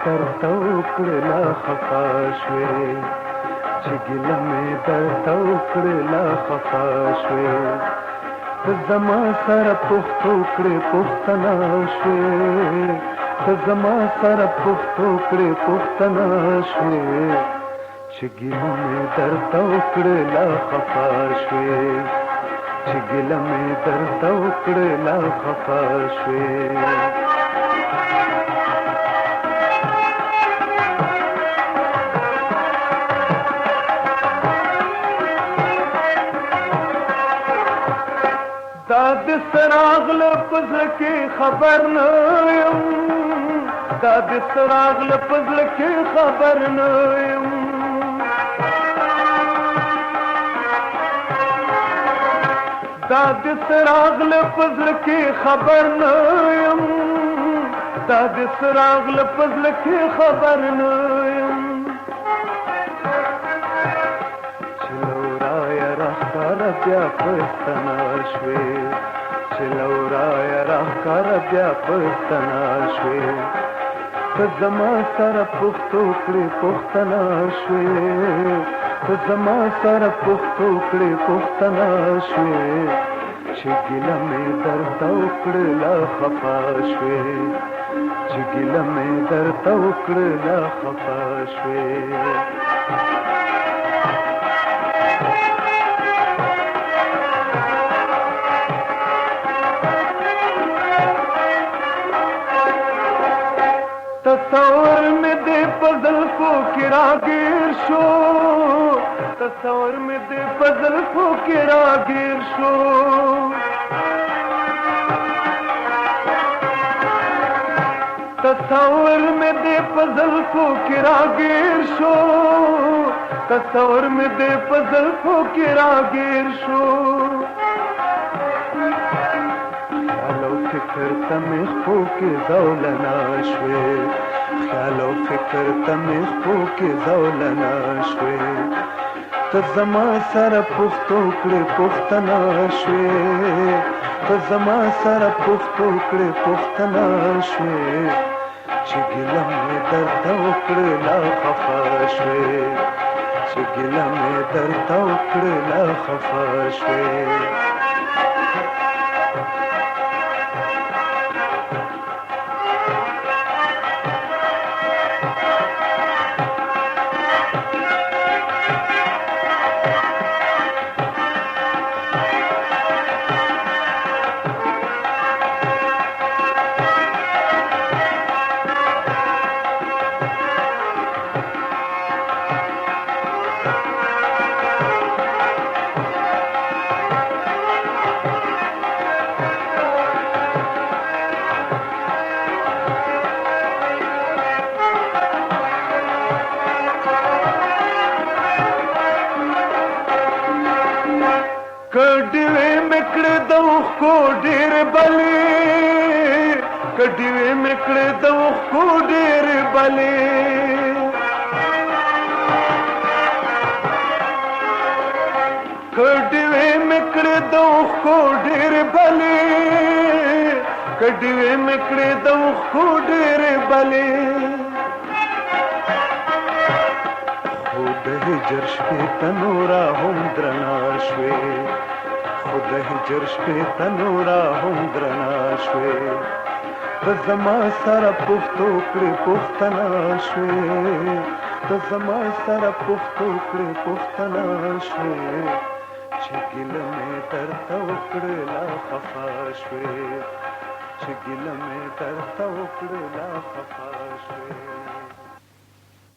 درته وکړې لا خفا شوې چې ګیله مې درته وکړې لا خفا شوې ته زما سره پوښتو کړې پوښتنه شوې ته زما سره پوښتو کړې پوښتنه شوې چې ګیله مې درته وکړې لا خفا شوې چې ګیله مې درته وکړې لا خفا شوې دا د څراغ له پزړه کې خبر نه یم دا د څراغ له پزړه کې خبر نه یم دا د څراغ له پزړه کې خبر نه یم دا د څراغ له پزړه کې خبر نه یم چې لورایه راښکاره بیا پښتنه شوې چې لورایه راښکاره بیا پښتنه شوې ته زما سره پوښتو کړې پوښتنه شوې ته زما سره پوښتو کړې پوښتنه شوې چې ګیله مې درته وکړې لا خفا شوې چې ګیله مې درته وکړې لا خفا شوې تصور میں دے پزل کو کراگیر شو تصور میں دے پزل کو کراگیر شو تصور میں دے پزل کو کراگیر شو تصور میں دے پزل کو کراگیر شو فکر تمې خپو کې زولنا شوې خیال او فکر تمې خپو کې زولنا شوې ته زما سره پوښتو کړې پوښتنه شوې ته زما سره پوښتو کړې پوښتنه شوې چې ګیله مې درته وکړې لا خفا شوې چې ګیله مې درته وکړې لا خفا شوې کډوې مکړه د خو ډېر بلې کډوې مکړه د خو ډېر بلې کډوې مکړه د خو ډېر بلې کډوې مکړه د خو ډېر بلې خود هجر شپې تنورا هم درنا شوې خود هجر شپې تنورا هم درنا شوې ته زما سره پوښتو کړې پوښتنه شوې ته زما سره پوښتو کړې پوښتنه شوې چې ګیله مې درته وکړې لا خفا شوې چې ګیله مې درته وکړې لا خفا شوې